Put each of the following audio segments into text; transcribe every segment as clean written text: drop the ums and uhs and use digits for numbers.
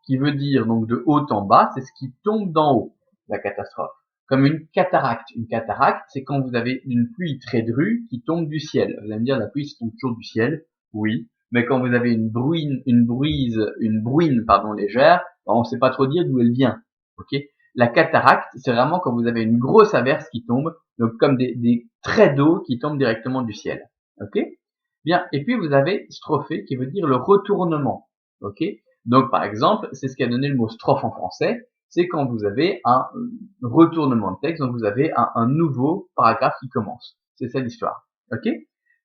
qui veut dire donc de haut en bas, c'est ce qui tombe d'en haut, la catastrophe. Comme une cataracte. Une cataracte, c'est quand vous avez une pluie très drue qui tombe du ciel. Vous allez me dire, la pluie, ça tombe toujours du ciel. Oui. Mais quand vous avez une bruine légère, on ne sait pas trop dire d'où elle vient. Ok? La cataracte, c'est vraiment quand vous avez une grosse averse qui tombe, donc comme des traits d'eau qui tombent directement du ciel. Ok? Bien. Et puis vous avez strophée qui veut dire le retournement. Ok? Donc par exemple, c'est ce qui a donné le mot strophe en français. C'est quand vous avez un retournement de texte, donc vous avez un nouveau paragraphe qui commence. C'est ça l'histoire. Ok?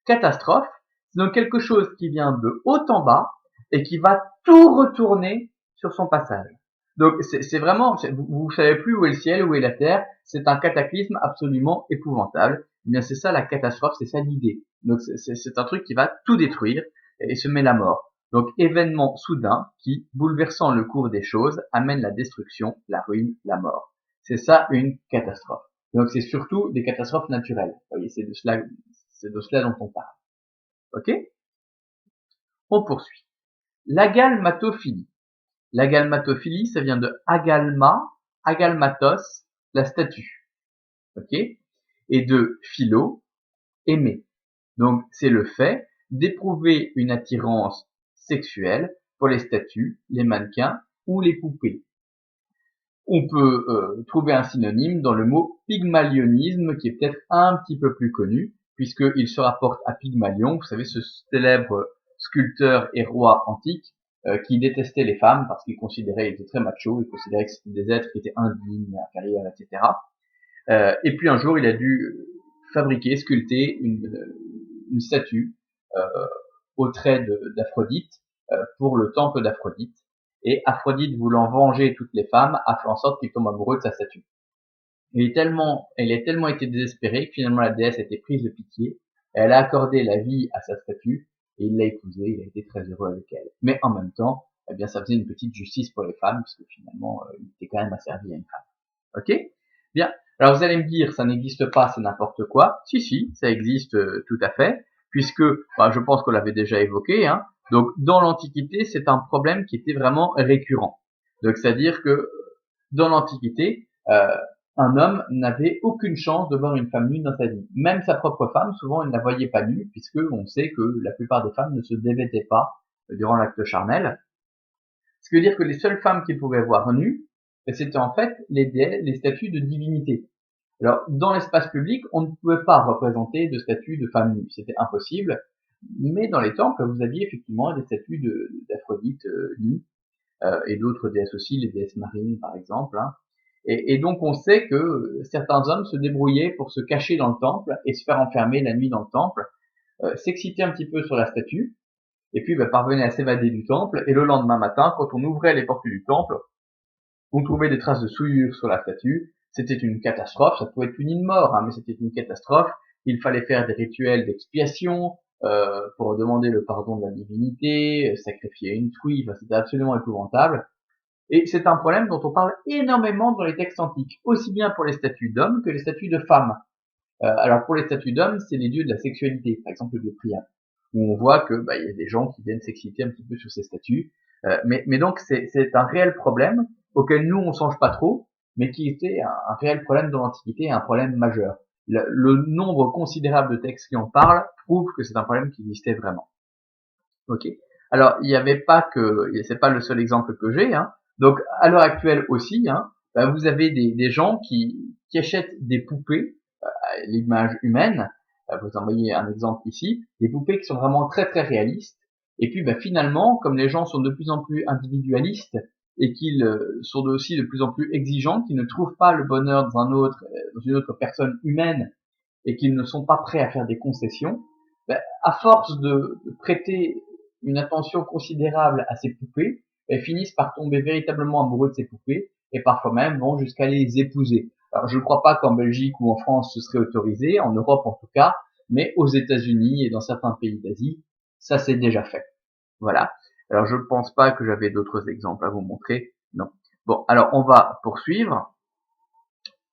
Catastrophe, c'est donc quelque chose qui vient de haut en bas et qui va tout retourner sur son passage. Donc c'est vraiment, vous savez plus où est le ciel, où est la terre. C'est un cataclysme absolument épouvantable. Eh bien c'est ça la catastrophe, c'est ça l'idée. Donc c'est un truc qui va tout détruire et semer la mort. Donc événement soudain qui, bouleversant le cours des choses, amène la destruction, la ruine, la mort. C'est ça une catastrophe. Donc c'est surtout des catastrophes naturelles. Vous voyez, c'est de cela dont on parle. Ok? On poursuit. L'agalmatophilie. L'agalmatophilie, ça vient de agalma, agalmatos, la statue. Ok? Et de philo, aimer. Donc c'est le fait d'éprouver une attirance sexuelle pour les statues, les mannequins ou les poupées. On peut trouver un synonyme dans le mot pygmalionisme qui est peut-être un petit peu plus connu puisqu'il se rapporte à Pygmalion, vous savez ce célèbre sculpteur et roi antique qui détestait les femmes parce qu'il était très macho, il considérait que c'était des êtres qui étaient indignes, inférieurs, etc. Et puis un jour il a dû sculpter une statue euh, au trait d'Aphrodite pour le temple d'Aphrodite. Et Aphrodite, voulant venger toutes les femmes, a fait en sorte qu'il tombe amoureux de sa statue. Elle a tellement été désespérée que finalement la déesse a été prise de pitié. Elle a accordé la vie à sa statue et il l'a épousée. Il a été très heureux avec elle. Mais en même temps, eh bien, ça faisait une petite justice pour les femmes puisque finalement, il était quand même asservi à une femme. Ok? Bien. Alors vous allez me dire, ça n'existe pas, c'est n'importe quoi. Si, ça existe tout à fait, puisque, je pense qu'on l'avait déjà évoqué, hein. Donc dans l'Antiquité, c'est un problème qui était vraiment récurrent. Donc c'est-à-dire que dans l'Antiquité, un homme n'avait aucune chance de voir une femme nue dans sa vie. Même sa propre femme, souvent, il ne la voyait pas nue, puisque on sait que la plupart des femmes ne se dévêtaient pas durant l'acte charnel. Ce qui veut dire que les seules femmes qu'il pouvait voir nues, c'était en fait les statues de divinité. Alors, dans l'espace public, on ne pouvait pas représenter de statues de femmes nues, c'était impossible. Mais dans les temples, vous aviez effectivement des statues d'Aphrodite nues, et d'autres déesses aussi, les déesses marines par exemple. Hein. Et donc on sait que certains hommes se débrouillaient pour se cacher dans le temple et se faire enfermer la nuit dans le temple, s'exciter un petit peu sur la statue, et puis parvenaient à s'évader du temple. Et le lendemain matin, quand on ouvrait les portes du temple, on trouvait des traces de souillure sur la statue. C'était une catastrophe, ça pouvait être puni de mort, hein, mais c'était une catastrophe. Il fallait faire des rituels d'expiation pour demander le pardon de la divinité, sacrifier une truie, c'était absolument épouvantable. Et c'est un problème dont on parle énormément dans les textes antiques, aussi bien pour les statues d'hommes que les statues de femmes. Alors pour les statues d'hommes, c'est les dieux de la sexualité, par exemple le dieu Priam, où on voit que il y a des gens qui viennent s'exciter un petit peu sur ces statues. Mais donc c'est un réel problème auquel nous on songe pas trop, mais qui était un réel problème dans l'Antiquité, un problème majeur. Le nombre considérable de textes qui en parlent prouve que c'est un problème qui existait vraiment. Ok. Alors il n'y avait pas que, c'est pas le seul exemple que j'ai. Hein. Donc à l'heure actuelle aussi, hein, vous avez des gens qui achètent des poupées l'image humaine. Vous envoyez un exemple ici, des poupées qui sont vraiment très très réalistes. Et puis finalement, comme les gens sont de plus en plus individualistes et qu'ils sont aussi de plus en plus exigeants, qu'ils ne trouvent pas le bonheur dans une autre personne humaine et qu'ils ne sont pas prêts à faire des concessions, à force de prêter une attention considérable à ces poupées, elles finissent par tomber véritablement amoureux de ces poupées et parfois même vont jusqu'à les épouser. Alors je ne crois pas qu'en Belgique ou en France ce serait autorisé, en Europe en tout cas, mais aux États-Unis et dans certains pays d'Asie, ça s'est déjà fait. Voilà. Alors je ne pense pas que j'avais d'autres exemples à vous montrer. Non. Bon, alors on va poursuivre.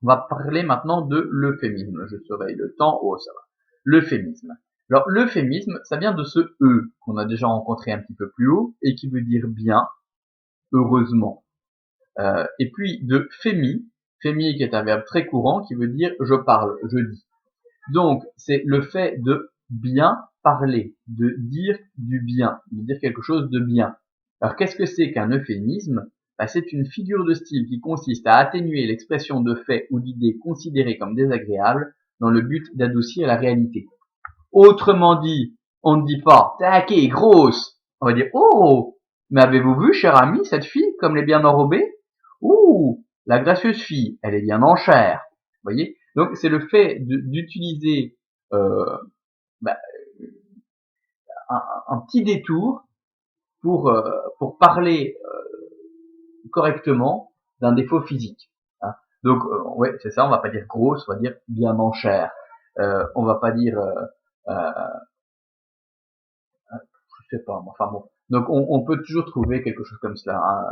On va parler maintenant de l'euphémisme. Je surveille le temps. Oh, ça va. L'euphémisme. Alors, l'euphémisme, ça vient de ce E qu'on a déjà rencontré un petit peu plus haut et qui veut dire bien. heureusement. Et puis de fémi qui est un verbe très courant qui veut dire je parle, je dis. Donc c'est le fait de bien parler, de dire du bien, de dire quelque chose de bien. Alors qu'est-ce que c'est qu'un euphémisme? C'est une figure de style qui consiste à atténuer l'expression de faits ou d'idées considérées comme désagréables dans le but d'adoucir la réalité. Autrement dit, on ne dit pas « taquet, grosse », on va dire « oh, mais avez-vous vu, cher ami, cette fille, comme elle est bien enrobée? Ouh, la gracieuse fille, elle est bien en chair. » Vous voyez? Donc c'est le fait d'utiliser bah, un petit détour pour parler correctement d'un défaut physique. Hein. Donc ouais, c'est ça, on va pas dire grosse, on va dire bien en chair. On va pas dire je sais pas, enfin bon. Donc on peut toujours trouver quelque chose comme cela. Hein.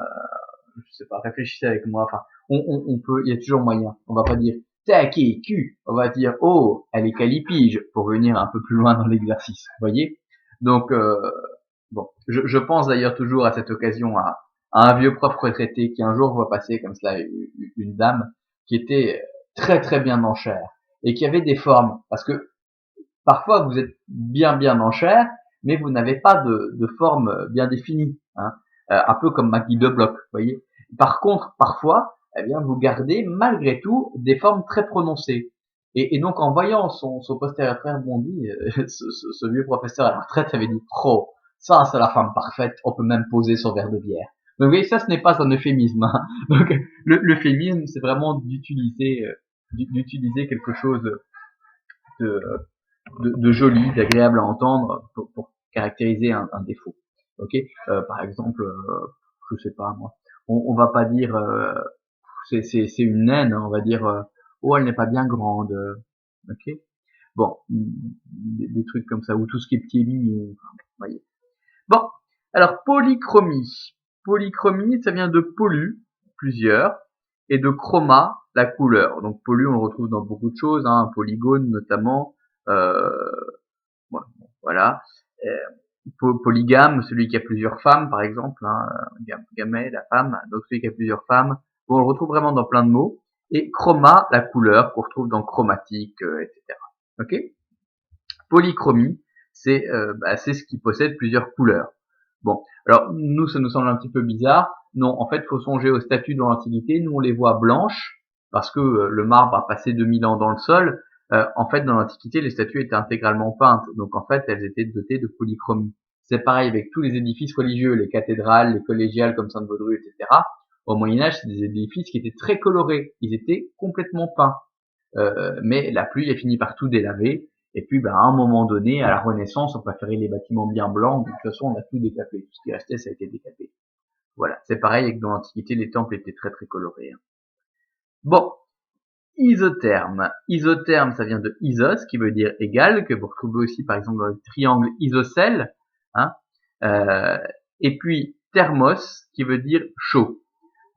Je sais pas, réfléchissez avec moi. Enfin, on peut, il y a toujours moyen. On va pas dire taquet, cul. On va dire oh, elle est calipige pour venir un peu plus loin dans l'exercice. Vous voyez? Donc bon, je pense d'ailleurs toujours à cette occasion à un vieux prof retraité qui un jour voit passer comme cela une dame qui était très très bien en chair et qui avait des formes parce que parfois vous êtes bien en chair mais vous n'avez pas de forme bien définie, hein, un peu comme Maggie de Bloch, vous voyez. Par contre, parfois, eh bien, vous gardez malgré tout des formes très prononcées. Et donc, en voyant son postérieur très rebondi, ce vieux professeur à la retraite avait dit « Oh, ça, c'est la femme parfaite, on peut même poser son verre de bière. » Donc, vous voyez, ça, ce n'est pas un euphémisme. Hein. Donc, l'euphémisme, c'est vraiment d'utiliser quelque chose de joli, d'agréable à entendre pour caractériser un défaut. Ok, par exemple, je sais pas moi, on va pas dire c'est une naine, hein, on va dire oh elle n'est pas bien grande. Ok, bon, des trucs comme ça ou tout ce qui est petit et mignon. Enfin, voyez. Bon, alors polychromie. Polychromie, ça vient de pollu, plusieurs, et de chroma, la couleur. Donc pollu, on le retrouve dans beaucoup de choses, hein, un polygone notamment. Voilà. Polygame, celui qui a plusieurs femmes, par exemple, hein, gamète, la femme, donc celui qui a plusieurs femmes. Bon, on le retrouve vraiment dans plein de mots. Et chroma, la couleur, qu'on retrouve dans chromatique, etc. Ok. Polychromie, c'est ce qui possède plusieurs couleurs. Bon, alors nous, ça nous semble un petit peu bizarre. Non, en fait, faut songer aux statues dans l'Antiquité. Nous, on les voit blanches parce que le marbre a passé 2000 ans dans le sol. En fait, dans l'Antiquité, les statues étaient intégralement peintes. Donc, en fait, elles étaient dotées de polychromie. C'est pareil avec tous les édifices religieux, les cathédrales, les collégiales comme Sainte-Baudrue, etc. Au Moyen-Âge, c'est des édifices qui étaient très colorés. Ils étaient complètement peints. Mais la pluie a fini par tout délaver. Et puis, à un moment donné, à la Renaissance, on préférait les bâtiments bien blancs. De toute façon, on a tout décapé. Tout ce qui restait, ça a été décapé. Voilà. C'est pareil avec dans l'Antiquité, les temples étaient très très colorés. Hein. Bon. Isotherme. Isotherme, ça vient de isos, qui veut dire égal, que vous retrouvez aussi par exemple dans le triangle isocèle. Hein. Et puis thermos, qui veut dire chaud.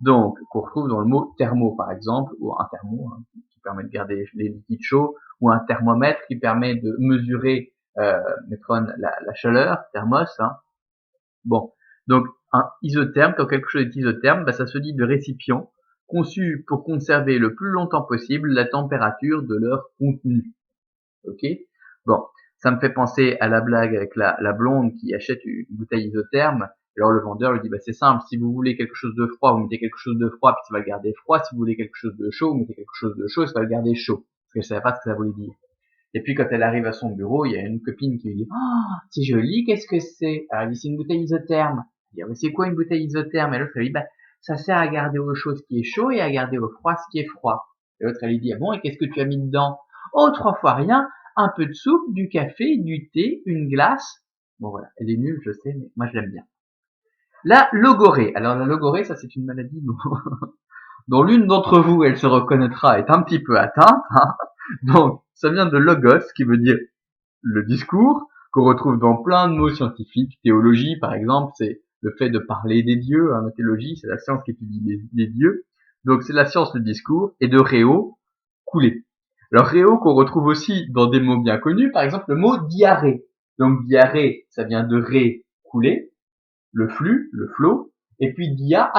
Donc, qu'on retrouve dans le mot thermo, par exemple, ou un thermo, hein, qui permet de garder les liquides chauds, ou un thermomètre qui permet de mesurer la chaleur, thermos. Hein. Bon, donc un isotherme, quand quelque chose est isotherme, ça se dit de récipients conçus pour conserver le plus longtemps possible la température de leur contenu. Ok. Bon, ça me fait penser à la blague avec la blonde qui achète une bouteille isotherme. Alors le vendeur lui dit c'est simple, si vous voulez quelque chose de froid, vous mettez quelque chose de froid puis ça va le garder froid. Si vous voulez quelque chose de chaud, vous mettez quelque chose de chaud, ça va le garder chaud. Parce que je savais pas ce que ça voulait dire. Et puis quand elle arrive à son bureau, il y a une copine qui lui dit oh, c'est joli, qu'est-ce que c'est? Alors elle dit c'est une bouteille isotherme. Elle dit mais c'est quoi une bouteille isotherme? Et l'autre elle lui dit ça sert à garder au chaud ce qui est chaud et à garder au froid ce qui est froid. Et l'autre elle lui dit ah bon, et qu'est-ce que tu as mis dedans? Oh, 3 fois rien, un peu de soupe, du café, du thé, une glace. Bon voilà, elle est nulle, je sais, mais moi je l'aime bien. La logorrhée. Alors la logorrhée, ça c'est une maladie dont l'une d'entre vous, elle se reconnaîtra, est un petit peu atteinte. Hein. Donc ça vient de logos, qui veut dire le discours, qu'on retrouve dans plein de mots scientifiques. Théologie, par exemple, c'est le fait de parler des dieux. Hein. La théologie, c'est la science qui étudie les dieux. Donc c'est la science du discours. Et de réo, couler. Alors réo qu'on retrouve aussi dans des mots bien connus, par exemple le mot diarrhée. Donc diarrhée, ça vient de ré, couler, le flux, le flot, et puis d'IA